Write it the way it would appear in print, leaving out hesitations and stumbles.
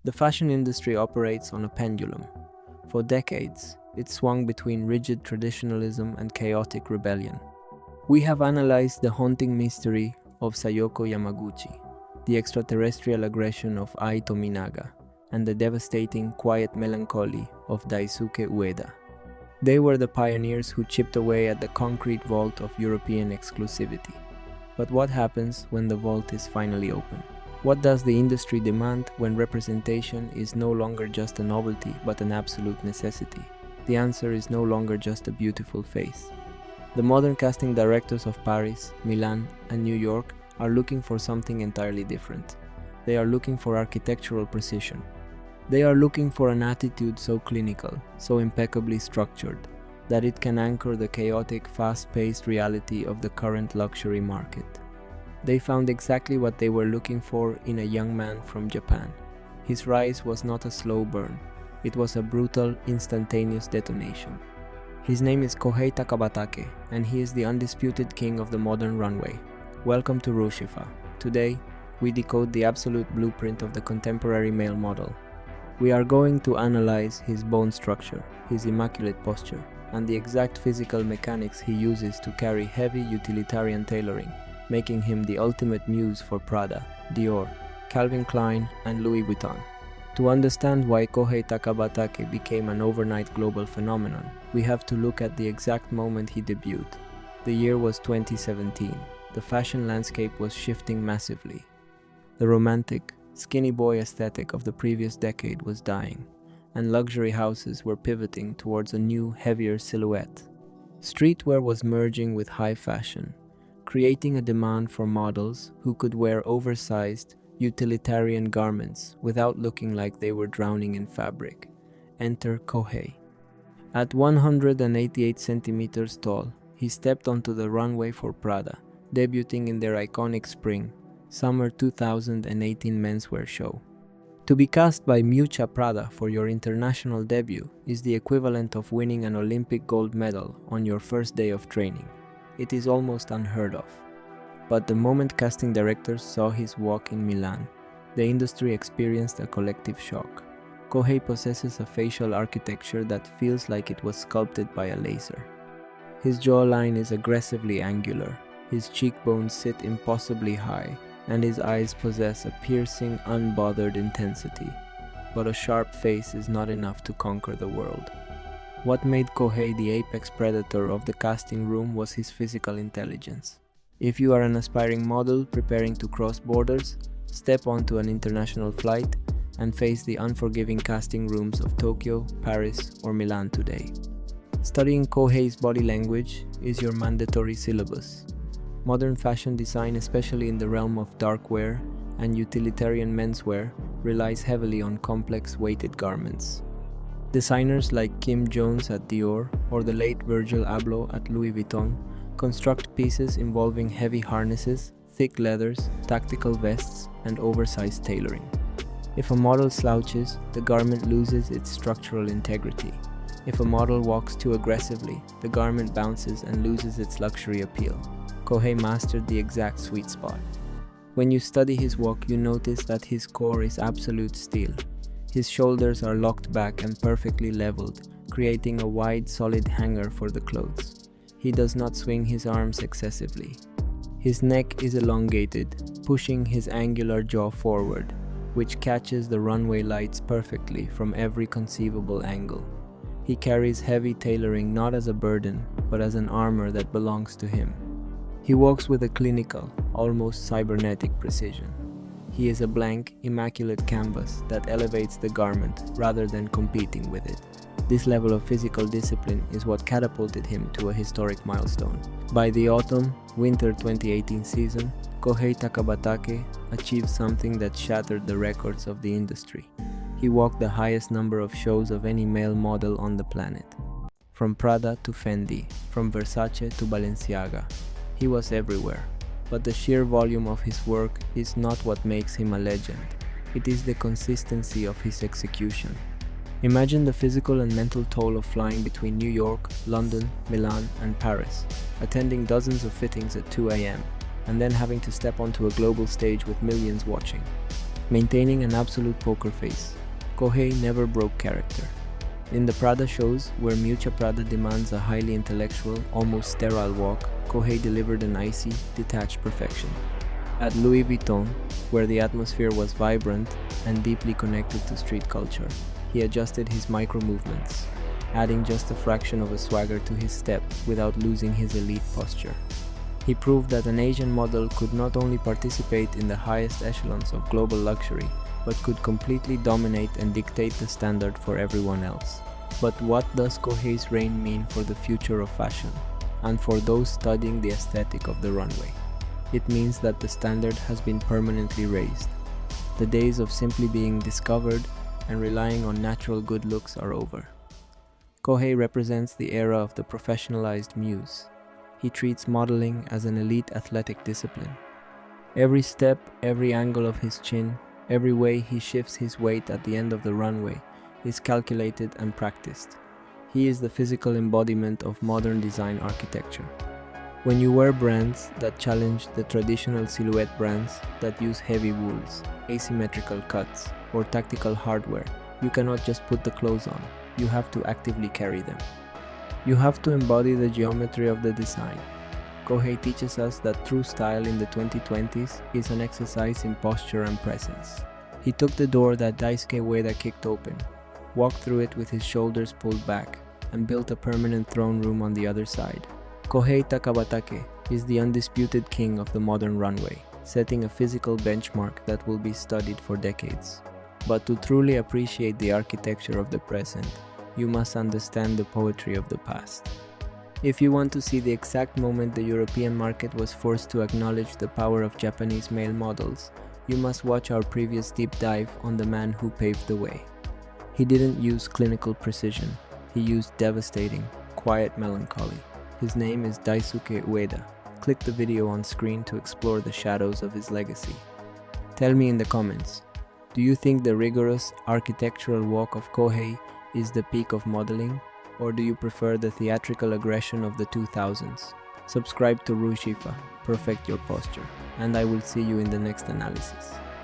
The fashion industry operates on a pendulum. For decades, it swung between rigid traditionalism and chaotic rebellion. We have analyzed the haunting mystery of Sayoko Yamaguchi, the extraterrestrial aggression of Ai Tominaga, and the devastating, quiet melancholy of Daisuke Ueda. They were the pioneers who chipped away at the concrete vault of European exclusivity. But what happens when the vault is finally open? What does the industry demand when representation is no longer just a novelty but an absolute necessity? The answer is no longer just a beautiful face. The modern casting directors of Paris, Milan, and New York are looking for something entirely different. They are looking for architectural precision. They are looking for an attitude so clinical, so impeccably structured, that it can anchor the chaotic, fast-paced reality of the current luxury market. They found exactly what they were looking for in a young man from Japan. His rise was not a slow burn. It was a brutal, instantaneous detonation. His name is Kohei Takabatake, and he is the undisputed king of the modern runway. Welcome to Ruishifa. Today, we decode the absolute blueprint of the contemporary male model. We are going to analyze his bone structure, his immaculate posture, and the exact physical mechanics he uses to carry heavy utilitarian tailoring, making him the ultimate muse for Prada, Dior, Calvin Klein, and Louis Vuitton. To understand why Kohei Takabatake became an overnight global phenomenon, we have to look at the exact moment he debuted. The year was 2017. The fashion landscape was shifting massively. The romantic, skinny boy aesthetic of the previous decade was dying, and luxury houses were pivoting towards a new, heavier silhouette. Streetwear was merging with high fashion, creating a demand for models who could wear oversized, utilitarian garments without looking like they were drowning in fabric. Enter Kohei. At 188 centimeters tall, he stepped onto the runway for Prada, debuting in their iconic Spring/Summer 2018 menswear show. To be cast by Muse Prada for your international debut is the equivalent of winning an Olympic gold medal on your first day of training. It is almost unheard of. But the moment casting directors saw his walk in Milan, the industry experienced a collective shock. Kohei possesses a facial architecture that feels like it was sculpted by a laser. His jawline is aggressively angular, his cheekbones sit impossibly high, and his eyes possess a piercing, unbothered intensity. But a sharp face is not enough to conquer the world. What made Kohei the apex predator of the casting room was his physical intelligence. If you are an aspiring model preparing to cross borders, step onto an international flight and face the unforgiving casting rooms of Tokyo, Paris, or Milan today. Studying Kohei's body language is your mandatory syllabus. Modern fashion design, especially in the realm of dark wear and utilitarian menswear, relies heavily on complex weighted garments. Designers like Kim Jones at Dior or the late Virgil Abloh at Louis Vuitton construct pieces involving heavy harnesses, thick leathers, tactical vests, and oversized tailoring. If a model slouches, the garment loses its structural integrity. If a model walks too aggressively, the garment bounces and loses its luxury appeal. Kohei mastered the exact sweet spot. When you study his walk, you notice that his core is absolute steel. His shoulders are locked back and perfectly leveled, creating a wide, solid hanger for the clothes. He does not swing his arms excessively. His neck is elongated, pushing his angular jaw forward, which catches the runway lights perfectly from every conceivable angle. He carries heavy tailoring not as a burden, but as an armor that belongs to him. He walks with a clinical, almost cybernetic precision. He is a blank, immaculate canvas that elevates the garment rather than competing with it. This level of physical discipline is what catapulted him to a historic milestone. By the autumn-winter 2018 season, Kohei Takabatake achieved something that shattered the records of the industry. He walked the highest number of shows of any male model on the planet. From Prada to Fendi, from Versace to Balenciaga, he was everywhere. But the sheer volume of his work is not what makes him a legend. It is the consistency of his execution. Imagine the physical and mental toll of flying between New York, London, Milan, and Paris, attending dozens of fittings at 2 a.m., and then having to step onto a global stage with millions watching. Maintaining an absolute poker face, Kohei never broke character. In the Prada shows, where Prada demands a highly intellectual, almost sterile walk, Kohei delivered an icy, detached perfection. At Louis Vuitton, where the atmosphere was vibrant and deeply connected to street culture, he adjusted his micro-movements, adding just a fraction of a swagger to his step without losing his elite posture. He proved that an Asian model could not only participate in the highest echelons of global luxury, but could completely dominate and dictate the standard for everyone else. But what does Kohei's reign mean for the future of fashion, and for those studying the aesthetic of the runway? It means that the standard has been permanently raised. The days of simply being discovered and relying on natural good looks are over. Kohei represents the era of the professionalized muse. He treats modeling as an elite athletic discipline. Every step, every angle of his chin, every way he shifts his weight at the end of the runway is calculated and practiced. He is the physical embodiment of modern design architecture. When you wear brands that challenge the traditional silhouette brands that use heavy wools, asymmetrical cuts, or tactical hardware, you cannot just put the clothes on. You have to actively carry them. You have to embody the geometry of the design. Kohei teaches us that true style in the 2020s is an exercise in posture and presence. He took the door that Daisuke Ueda kicked open, walked through it with his shoulders pulled back, and built a permanent throne room on the other side. Kohei Takabatake is the undisputed king of the modern runway, setting a physical benchmark that will be studied for decades. But to truly appreciate the architecture of the present, you must understand the poetry of the past. If you want to see the exact moment the European market was forced to acknowledge the power of Japanese male models, you must watch our previous deep dive on the man who paved the way. He didn't use clinical precision, he used devastating, quiet melancholy. His name is Daisuke Ueda. Click the video on screen to explore the shadows of his legacy. Tell me in the comments, do you think the rigorous architectural walk of Kohei is the peak of modeling, or do you prefer the theatrical aggression of the 2000s? Subscribe to Ruishifa, perfect your posture, and I will see you in the next analysis.